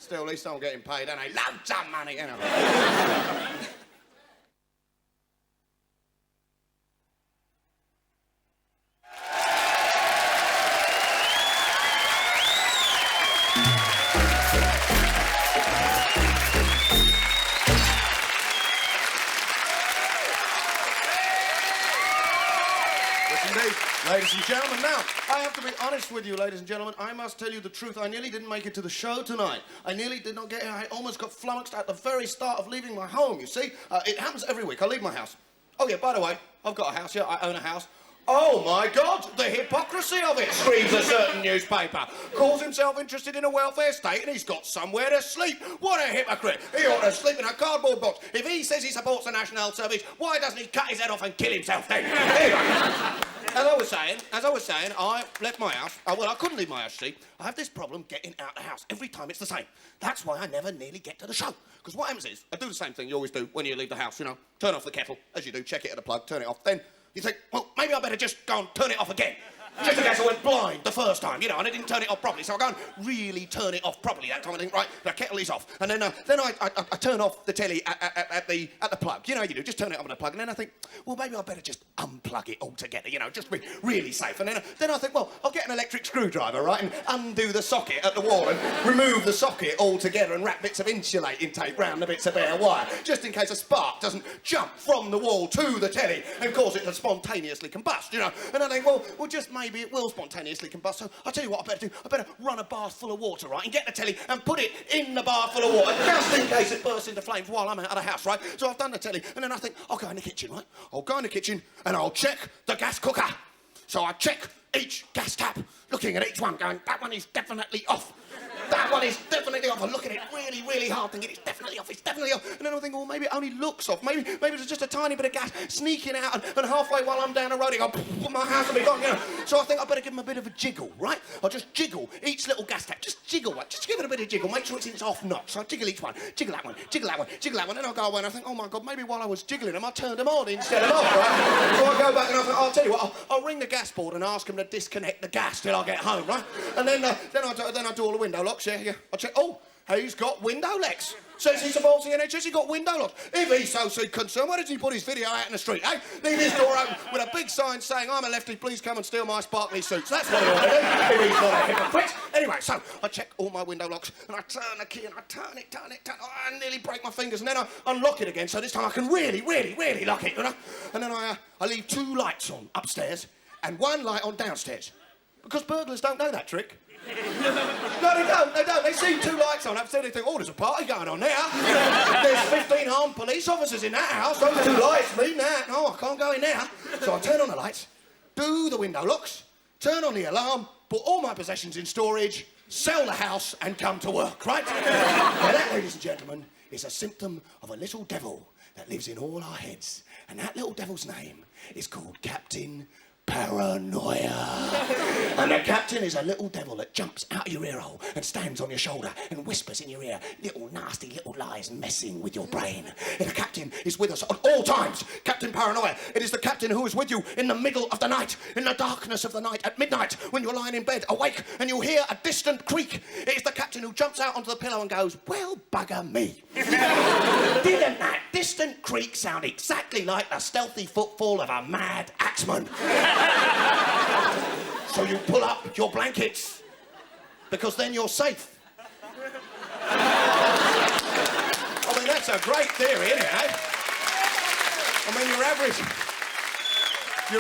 Still, at least I'm getting paid, and I loads of money, you know. Ladies and gentlemen, now, I have to be honest with you, ladies and gentlemen. I must tell you the truth. I nearly didn't make it to the show tonight. I nearly did not get here. I almost got flummoxed at the very start of leaving my home, you see. It happens every week. I leave my house. Oh, yeah, by the way, I've got a house here. I own a house. Oh, my God, the hypocrisy of it, screams a certain newspaper. Calls himself interested in a welfare state and he's got somewhere to sleep. What a hypocrite. He ought to sleep in a cardboard box. If he says he supports the National Health Service, why doesn't he cut his head off and kill himself then? Anyway, as I was saying, I left my house. Well, I couldn't leave my house, see. I have this problem getting out of the house. Every time it's the same. That's why I never nearly get to the show. Because what happens is, I do the same thing you always do when you leave the house, you know. Turn off the kettle, as you do, check it at the plug, turn it off. Then you think, well, maybe I better just go and turn it off again. Just in case I went blind the first time, you know, and I didn't turn it off properly. So I go and really turn it off properly that time. I think, right, the kettle is off. And then I turn off the telly at the plug. You know, you do, just turn it off at the plug. And then I think, well, maybe I better just unplug it altogether, you know, just be really safe. And then I think, well, I'll get an electric screwdriver, right, and undo the socket at the wall and remove the socket altogether and wrap bits of insulating tape round the bits of bare wire, just in case a spark doesn't jump from the wall to the telly and cause it to spontaneously combust, you know. And I think, well, just maybe it will spontaneously combust, so I'll tell you what I better do. I better run a bath full of water, right, and get the telly and put it in the bath full of water, just in case it bursts into flames while I'm out of the house, right? So I've done the telly, and then I think, I'll go in the kitchen, right? I'll go in the kitchen, and I'll check the gas cooker. So I check each gas tap, looking at each one, going, that one is definitely off. That one is definitely off. I look at it really, really hard, thinking it's definitely off, it's definitely off. And then I think, well, maybe it only looks off. Maybe it's just a tiny bit of gas sneaking out, and halfway while I'm down the road, it goes, my house will be gone, you know. So I think I better give them a bit of a jiggle, right? I'll just jiggle each little gas tap, just jiggle one, just give it a bit of jiggle, make sure it's in its off notch. So I jiggle each one, jiggle that one, jiggle that one, jiggle that one, and I'll go away and I think, oh my God, maybe while I was jiggling them, I turned them on instead of off, right? So I go back and I think, I'll tell you what, I'll ring the gas board and ask them to disconnect the gas till I get home, right? And then I do all the window locks, yeah. I check, oh, he's got window locks. Says he supports the NHS, he got window locks. If he's so concerned, why does he put his video out in the street, eh? Leave his door open with a big sign saying, I'm a lefty, please come and steal my sparkly suits. That's what he ought to do, if he's not a hypocrite. Anyway, so I check all my window locks, and I turn the key, and I turn it. Oh, I nearly break my fingers, and then I unlock it again, so this time I can really lock it, you know? And then I leave 2 lights on upstairs, and 1 light on downstairs. Because burglars don't know that trick. No, they don't. They see 2 lights on upstairs, they think, oh, there's a party going on there. There's 15 armed police officers in that house. Those 2 lights mean that. No, I can't go in there. So I turn on the lights, do the window locks, turn on the alarm, put all my possessions in storage, sell the house, and come to work, right? Now that, ladies and gentlemen, is a symptom of a little devil that lives in all our heads. And that little devil's name is called Captain Paranoia. And the captain is a little devil that jumps out of your ear hole and stands on your shoulder and whispers in your ear little nasty little lies messing with your brain. And the captain is with us at all times. Captain Paranoia. It is the captain who is with you in the middle of the night, in the darkness of the night, at midnight, when you're lying in bed awake and you'll hear a distant creak. It is the captain who jumps out onto the pillow and goes, well, bugger me. Didn't that distant creak sound exactly like the stealthy footfall of a mad axeman? So you pull up your blankets, because then you're safe. I mean, that's a great theory, isn't it, eh? I mean, your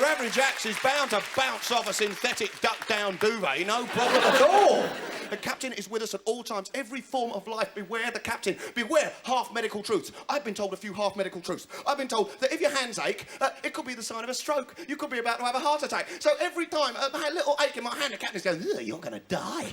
average axe is bound to bounce off a synthetic duck-down duvet, no problem at all. The captain is with us at all times. Every form of life, beware the captain. Beware half-medical truths. I've been told a few half-medical truths. I've been told that if your hands ache, it could be the sign of a stroke. You could be about to have a heart attack. So every time I had a little ache in my hand, the captain's going, you're going to die.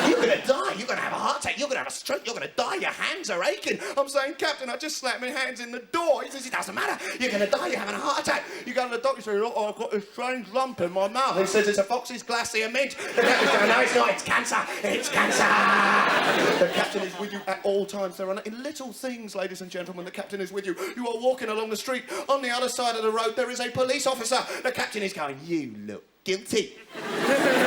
You're going to die. You're going to have a heart attack. You're going to have a stroke. You're going to die. Your hands are aching. I'm saying, Captain, I just slapped my hands in the door. He says, it doesn't matter. You're going to die. You're having a heart attack. You go to the doctor, you say, oh, I've got this strange lump in my mouth. He says, it's a Fox's glacier mint. The captain's going, no, it's not. It's cancer. It's cancer. The captain is with you at all times. There are in little things, ladies and gentlemen, the captain is with you. You are walking along the street. On the other side of the road, there is a police officer. The captain is going, you look guilty.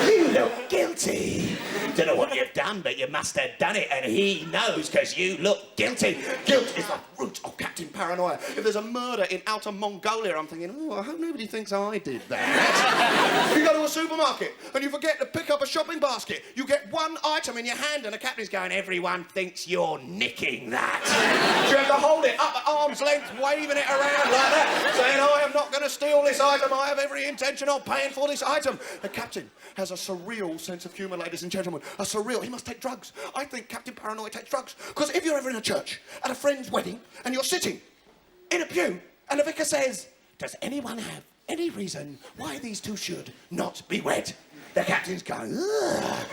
You look guilty. Don't know what you've done, but you must have done it, and he knows, because you look guilty. Guilt is the root of Captain Paranoia. If there's a murder in outer Mongolia, I'm thinking, oh, I hope nobody thinks I did that. You go to a supermarket and you forget to pick up a shopping basket. You get one item in your hand and the captain's going, Everyone thinks you're nicking that. you have to hold it up at arm's length, waving it around like that, saying, I am not going to steal this item, I have every intention of paying for this item. The captain has a surreal sense of humour, ladies and gentlemen. A surreal. He must take drugs. I think Captain Paranoia takes drugs. Because if you're ever in a church, at a friend's wedding, and you're sitting in a pew, and the vicar says, does anyone have any reason why these two should not be wed? The captain's going, ugh.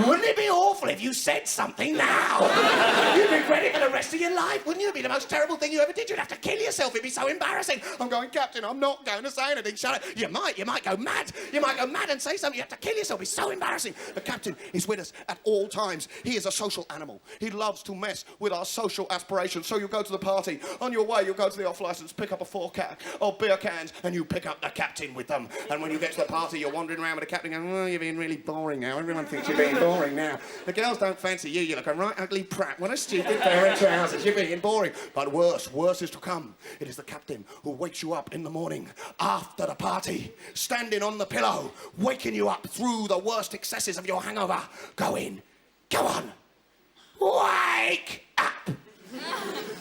Wouldn't it be awful if you said something now? You'd regret it for the rest of your life, wouldn't you? It'd be the most terrible thing you ever did. You'd have to kill yourself. It'd be so embarrassing. I'm going, Captain, I'm not going to say anything. Shut up. You might go mad. You might go mad and say something. You have to kill yourself. It's so embarrassing. The captain is with us at all times. He is a social animal. He loves to mess with our social aspirations. So you go to the party. On your way, you go to the off-licence, pick up a 4-pack of beer cans, and you pick up the captain with them. And when you get to the party, you're wandering around with the captain going, oh, you're being really boring now. Everyone thinks you're being boring now. The girls don't fancy you. You look a right ugly prat. What a stupid pair of trousers. You're being boring. But worse is to come. It is the captain who wakes you up in the morning after the party, standing on the pillow, waking you up through the worst excesses of your hangover. Go in. Go on. Wake up.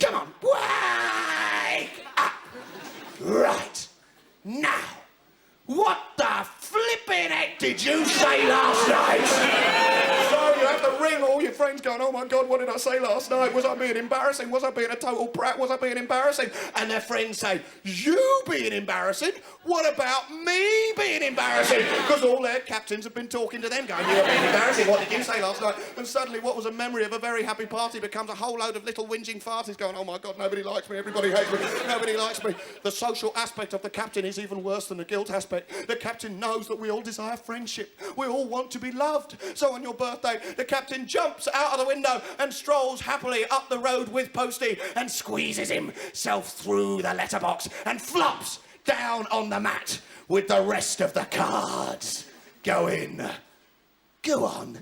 Come on. Wake up. Right. Now. What the flippin' heck did you say last night? So you have to ring all your friends going, oh my God, what did I say last night? Was I being embarrassing? Was I being a total prat? Was I being embarrassing? And their friends say, you being embarrassing? What about me being embarrassing? Because all their captains have been talking to them going, you were being embarrassing. What did you say last night? And suddenly what was a memory of a very happy party becomes a whole load of little whinging farties going, oh my God, nobody likes me, everybody hates me, nobody likes me. The social aspect of the captain is even worse than the guilt aspect. The captain knows that we all desire friendship. We all want to be loved. So on your birthday, the captain jumps out of the window and strolls happily up the road with Posty and squeezes himself through the letterbox and flops down on the mat with the rest of the cards. Go in. Go on.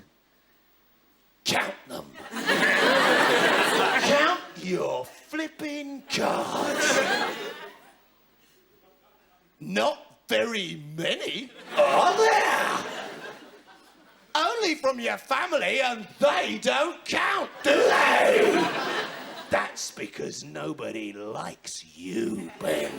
Count them. Count your flipping cards. Not very many, are there? Only from your family, and they don't count, do they? That's because nobody likes you, Ben.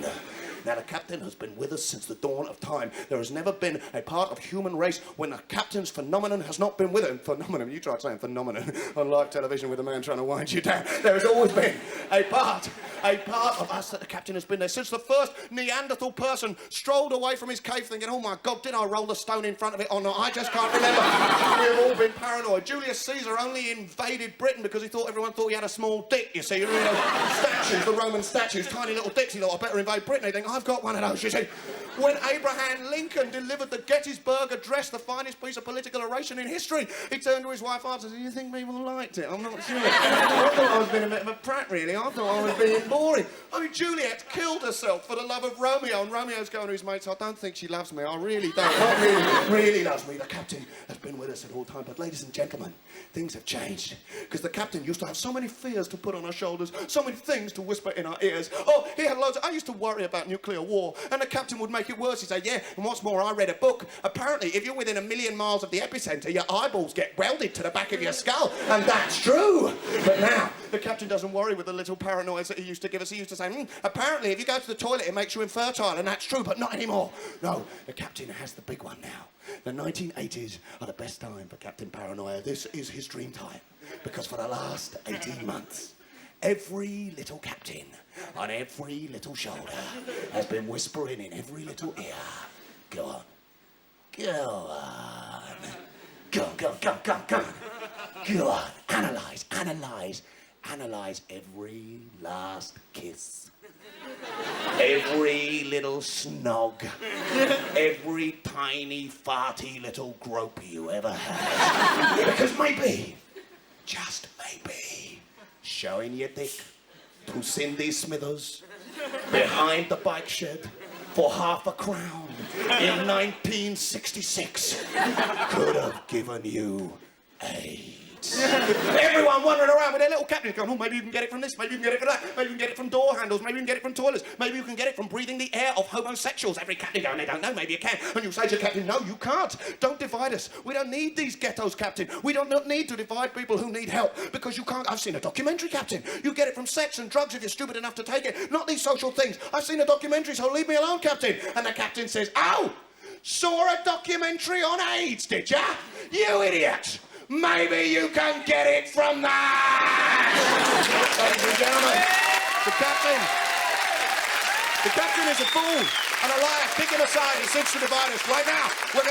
Now, the captain has been with us since the dawn of time. There has never been a part of human race when the captain's phenomenon has not been with him. Phenomenon, you tried saying phenomenon on live television with a man trying to wind you down. There has always been a part of us that the captain has been there. Since the first Neanderthal person strolled away from his cave thinking, oh my God, did I roll the stone in front of it or not? I just can't remember. We've all been paranoid. Julius Caesar only invaded Britain because he thought everyone thought he had a small dick, you see. You know, statues, the Roman statues, tiny little dicks. He thought, I better invade Britain. He think, I've got one of those, you see. When Abraham Lincoln delivered the Gettysburg Address, the finest piece of political oration in history, he turned to his wife after and said, do you think people liked it? I'm not sure. I thought I was being a bit of a prat, really. I thought I was being boring. I mean, Juliet killed herself for the love of Romeo, and Romeo's going to his mates, I don't think she loves me. I really don't. Not really loves me. The captain has been with us at all times. But ladies and gentlemen, things have changed. Because the captain used to have so many fears to put on our shoulders, so many things to whisper in our ears. Oh, he had loads. I used to worry about nuclear war, and the captain would make it worse. He'd say, yeah, and what's more, I read a book. Apparently, if you're within 1 million miles of the epicenter, your eyeballs get welded to the back of your skull. And that's true. But now, the captain doesn't worry with the little paranoids that he used to give us. He used to say, apparently, if you go to the toilet, it makes you infertile, and that's true, but not anymore. No, the captain has the big one now. The 1980s are the best time for Captain Paranoia. This is his dream time. Because for the last 18 months, every little captain on every little shoulder has been whispering in every little ear. Go on. Go on. Go on, go on, go on, go on, go on. Go on. Analyze every last kiss. Every little snog. Every tiny, farty little grope you ever had. Because maybe, just maybe, showing your dick to Cindy Smithers behind the bike shed for half a crown in 1966 could have given you AIDS. Everyone wandering around with their little captains going, oh, maybe you can get it from this, maybe you can get it from that, maybe you can get it from door handles, maybe you can get it from toilets, maybe you can get it from breathing the air of homosexuals. Every captain going, they don't know, maybe you can. And you say to the captain, no, you can't. Don't divide us. We don't need these ghettos, Captain. We don't need to divide people who need help because you can't. I've seen a documentary, Captain. You get it from sex and drugs if you're stupid enough to take it, not these social things. I've seen a documentary, so leave me alone, Captain. And the captain says, oh, saw a documentary on AIDS, did ya? You idiot. Maybe you can get it from that! Ladies and gentlemen, the captain is a fool and a liar. Kick him aside. He seeks to divide us. Right now, we're